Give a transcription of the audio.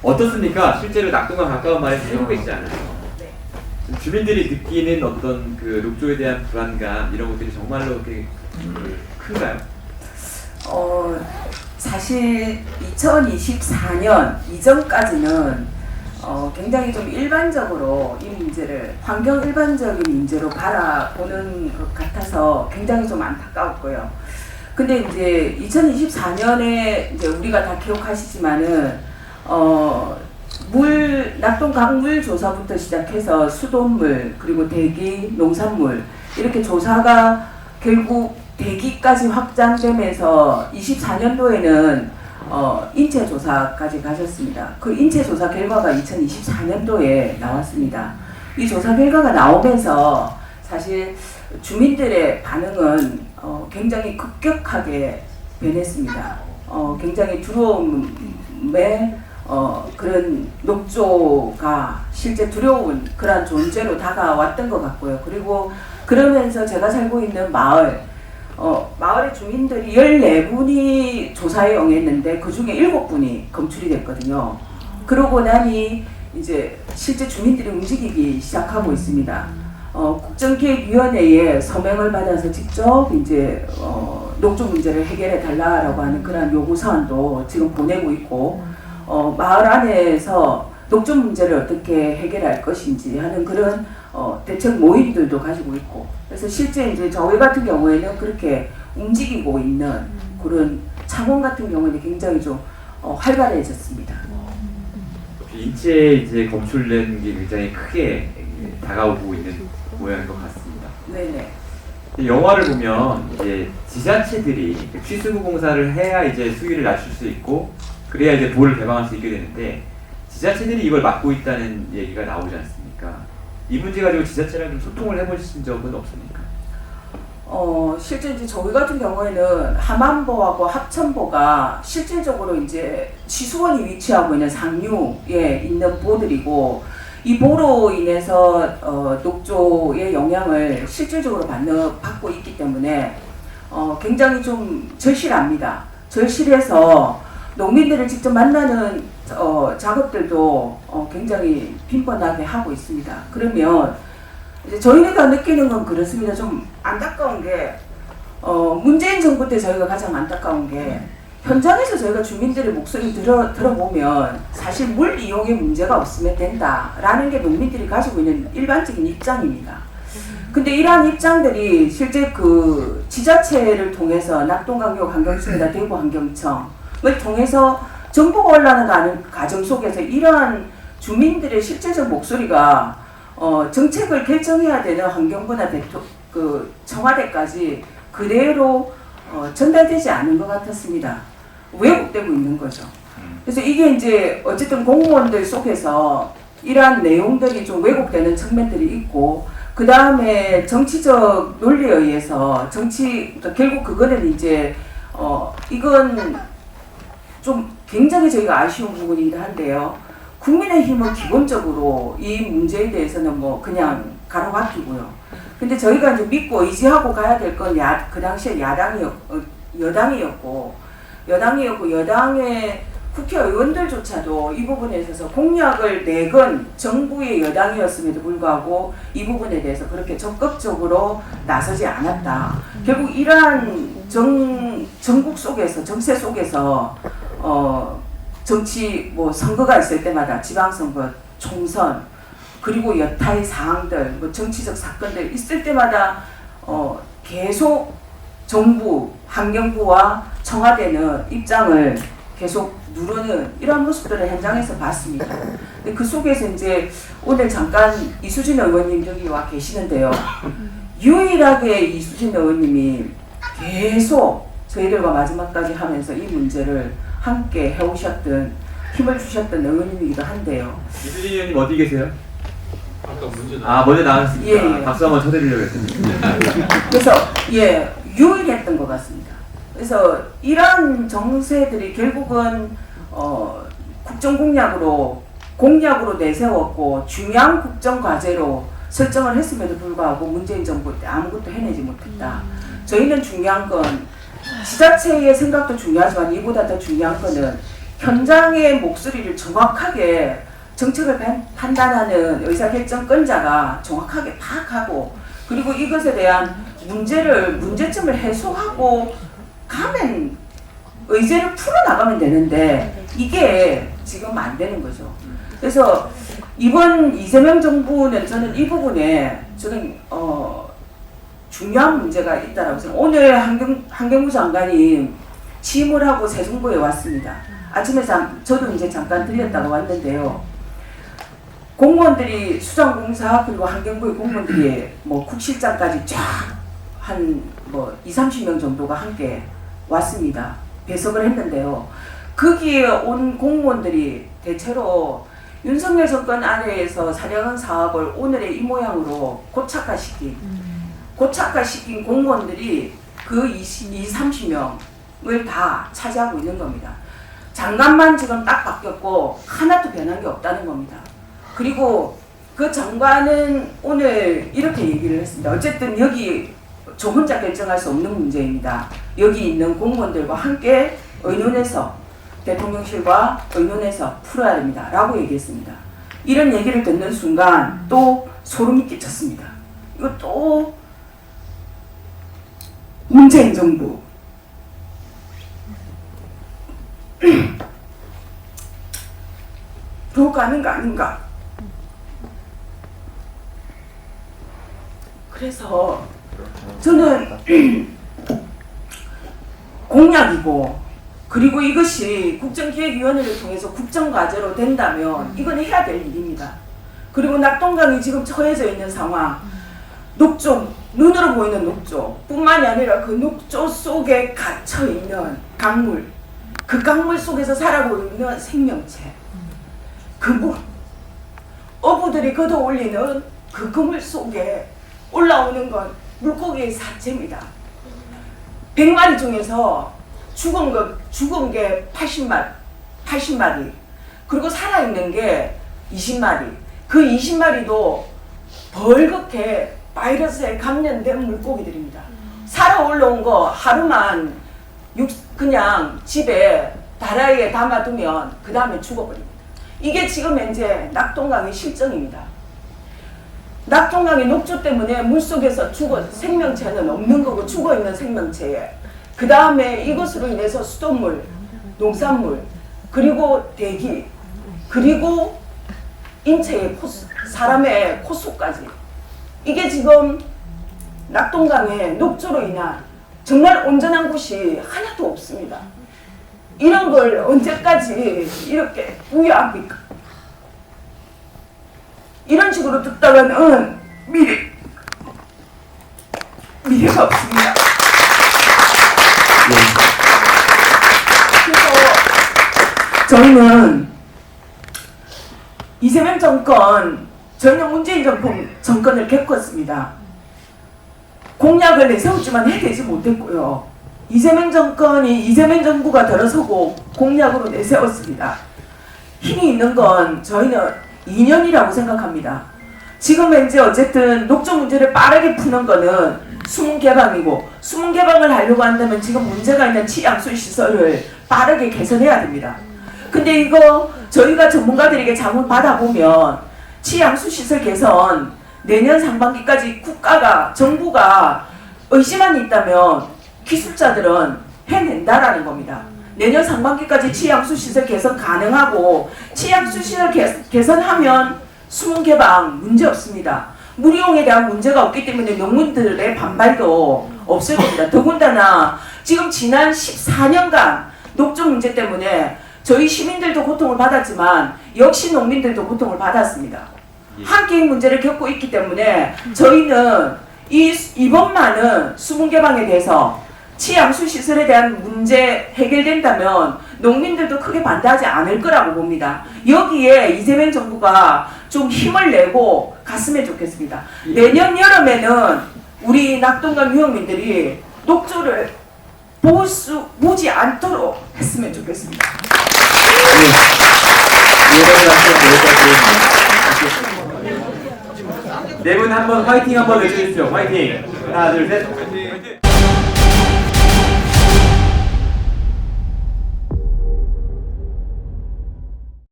어떻습니까? 실제로 낙동과 가까운 마을에 살고 계시지 않아요? 네. 주민들이 느끼는 어떤 그 녹조에 대한 불안감 이런 것들이 정말로 그렇게 큰가요? 사실 2024년 이전까지는 굉장히 좀 일반적으로 이 문제를 환경 일반적인 문제로 바라보는 것 같아서 굉장히 좀 안타까웠고요. 근데 이제 2024년에 이제 우리가 다 기억하시지만은 낙동 강물 조사부터 시작해서 수돗물 그리고 대기 농산물 이렇게 조사가 결국 대기까지 확장되면서 24년도에는 인체 조사까지 가셨습니다. 그 인체 조사 결과가 2024년도에 나왔습니다. 이 조사 결과가 나오면서 사실 주민들의 반응은 굉장히 급격하게 변했습니다. 굉장히 두려움에 그런 녹조가 실제 두려운 그런 존재로 다가왔던 것 같고요. 그리고 그러면서 제가 살고 있는 마을의 주민들이 14분이 조사에 응했는데 그 중에 7분이 검출이 됐거든요. 그러고 나니 이제 실제 주민들이 움직이기 시작하고 있습니다. 국정기획위원회에 서명을 받아서 직접 이제 녹조 문제를 해결해 달라라고 하는 그런 요구 사안도 지금 보내고 있고 마을 안에서 녹조 문제를 어떻게 해결할 것인지 하는 그런 대책 모임들도 가지고 있고 그래서 실제 이제 저희 같은 경우에는 그렇게 움직이고 있는 그런 창원 같은 경우는 굉장히 좀 활발해졌습니다. 인체에 이제 검출된 게 굉장히 크게 다가오고 있는 모양인 것 같습니다. 네네. 영화를 보면 이제 지자체들이 취수구 공사를 해야 이제 수위를 낮출 수 있고 그래야 이제 도를 개방할 수 있게 되는데 지자체들이 이걸 막고 있다는 얘기가 나오지 않습니까? 이 문제 가지고 지자체랑 좀 소통을 해보신 적은 없습니까? 실제 이제 저희 같은 경우에는 함안보하고 합천보가 실질적으로 이제 취수원이 위치하고 있는 상류에 있는 보들이고 이 보로 인해서 녹조의 영향을 실질적으로 받고 있기 때문에 굉장히 좀 절실합니다. 절실해서 농민들을 직접 만나는 작업들도 굉장히 빈번하게 하고 있습니다. 그러면 이제 저희가 느끼는 건 그렇습니다. 좀 안타까운 게 문재인 정부 때 저희가 가장 안타까운 게 현장에서 저희가 주민들의 목소리 들어보면 사실 물 이용에 문제가 없으면 된다라는 게 농민들이 가지고 있는 일반적인 입장입니다. 근데 이러한 입장들이 실제 그 지자체를 통해서 낙동강교 환경청이나 대구 환경청을 통해서 정보가 올라가는 과정 속에서 이러한 주민들의 실제적 목소리가 정책을 결정해야 되는 환경부나 그 청와대까지 그대로 전달되지 않은 것 같았습니다. 왜곡되고 있는 거죠. 그래서 이게 이제 어쨌든 공무원들 속에서 이러한 내용들이 좀 왜곡되는 측면들이 있고 그 다음에 정치적 논리에 의해서 결국 그거는 이제 이건 좀 굉장히 저희가 아쉬운 부분이긴 한데요. 국민의힘은 기본적으로 이 문제에 대해서는 뭐 그냥 가로막히고요. 근데 저희가 이제 믿고 의지하고 가야 될 건 그 당시에 여당이었고 여당의 국회의원들조차도 이 부분에 있어서 공약을 내건 정부의 여당이었음에도 불구하고 이 부분에 대해서 그렇게 적극적으로 나서지 않았다. 결국 이러한 정국 속에서 정세 속에서 정치 뭐 선거가 있을 때마다 지방선거, 총선 그리고 여타의 사항들, 뭐 정치적 사건들 있을 때마다 계속 정부, 환경부와 청와대는 입장을 계속 누르는 이런 모습들을 현장에서 봤습니다. 근데 그 속에서 이제 오늘 잠깐 이수진 의원님 여기 와 계시는데요. 유일하게 이수진 의원님이 계속 저희들과 마지막까지 하면서 이 문제를 함께 해오셨던 힘을 주셨던 의원님이기도 한데요. 이수진 의원님 어디 계세요? 아까 먼저 나왔습니다. 예. 박수 한번 쳐드리려고 했습니다. 그래서 유일했던 것 같습니다. 그래서 이런 정세들이 결국은 공약으로 내세웠고 중요한 국정 과제로 설정을 했음에도 불구하고 문재인 정부 때 아무것도 해내지 못했다. 저희는 중요한 건 지자체의 생각도 중요하지만 이보다 더 중요한 거는 현장의 목소리를 정확하게 정책을 판단하는 의사결정권자가 정확하게 파악하고 그리고 이것에 대한 문제점을 해소하고 가면 의제를 풀어나가면 되는데 이게 지금 안 되는 거죠. 그래서 이번 이재명 정부는 저는 이 부분에 중요한 문제가 있다라고 생각합니다. 오늘 환경부 장관이 취임을 하고 새 정부에 왔습니다. 아침에 저도 이제 잠깐 들렸다가 왔는데요. 공무원들이 수장공사 그리고 환경부의 공무원들이 뭐 국실장까지 쫙 한 뭐 20-30명 정도가 함께 왔습니다. 배석을 했는데요. 거기에 온 공무원들이 대체로 윤석열 정권 아래에서 사령한 사업을 오늘의 이 모양으로 고착화시킨 공무원들이 그 20-30명을 다 차지하고 있는 겁니다. 장관만 지금 딱 바뀌었고 하나도 변한 게 없다는 겁니다. 그리고 그 장관은 오늘 이렇게 얘기를 했습니다. 어쨌든 여기 저 혼자 결정할 수 없는 문제입니다. 여기 있는 공무원들과 함께 의논해서 대통령실과 의논해서 풀어야 됩니다. 라고 얘기했습니다. 이런 얘기를 듣는 순간 또 소름이 끼쳤습니다. 이거 또 문재인 정부 로 가는 거 아닌가. 그래서 저는 공약이고 그리고 이것이 국정기획위원회를 통해서 국정과제로 된다면 이건 해야 될 일입니다. 그리고 낙동강이 지금 처해져 있는 상황, 녹조, 눈으로 보이는 녹조 뿐만이 아니라 그 녹조 속에 갇혀있는 강물, 그 강물 속에서 살아가고 있는 생명체, 그 물, 어부들이 걷어 올리는 그 그물 속에 올라오는 건 물고기의 사체입니다. 100마리 중에서 죽은 게 80마리, 그리고 살아있는 게 20마리. 그 20마리도 벌겋게 바이러스에 감염된 물고기들입니다. 살아 올라온 거 하루만 그냥 집에 다라이에 담아두면 그 다음에 죽어버립니다. 이게 지금 현재 낙동강의 실정입니다. 낙동강의 녹조 때문에 물속에서 생명체는 없는 거고 죽어있는 생명체에 그 다음에 이것으로 인해서 수돗물, 농산물, 그리고 대기, 그리고 인체의 사람의 코수까지 이게 지금 낙동강의 녹조로 인한 정말 온전한 곳이 하나도 없습니다. 이런 걸 언제까지 이렇게 부여합니까? 이런 식으로 듣다가는 미래가 없습니다. 그래서 저희는 이재명 정권, 저희는 문재인 정권을 겪었습니다. 공약을 내세웠지만 해내지 못했고요. 이재명 정부가 들어서고 공약으로 내세웠습니다. 힘이 있는 건 저희는 2년이라고 생각합니다. 지금 현재 어쨌든 녹조 문제를 빠르게 푸는 거는 수문 개방이고, 수문 개방을 하려고 한다면 지금 문제가 있는 치양수 시설을 빠르게 개선해야 됩니다. 근데 이거 저희가 전문가들에게 자문 받아보면 치양수 시설 개선 내년 상반기까지 정부가 의지만 있다면 기술자들은 해낸다라는 겁니다. 내년 상반기까지 치양수 시설 개선 가능하고, 치양수 시설 개선하면 수문 개방 문제 없습니다. 물이용에 대한 문제가 없기 때문에 농민들의 반발도 없을 겁니다. 더군다나 지금 지난 14년간 녹조 문제 때문에 저희 시민들도 고통을 받았지만 역시 농민들도 고통을 받았습니다. 함께 문제를 겪고 있기 때문에 저희는 이번만은 수문 개방에 대해서 치양수 시설에 대한 문제 해결된다면 농민들도 크게 반대하지 않을 거라고 봅니다. 여기에 이재명 정부가 좀 힘을 내고 갔으면 좋겠습니다. 내년 여름에는 우리 낙동강 유형민들이 녹조를 보지 않도록 했으면 좋겠습니다. 네 분 한번 화이팅 한번 외쳐주십시오. 화이팅. 하나, 둘, 셋. 화이팅.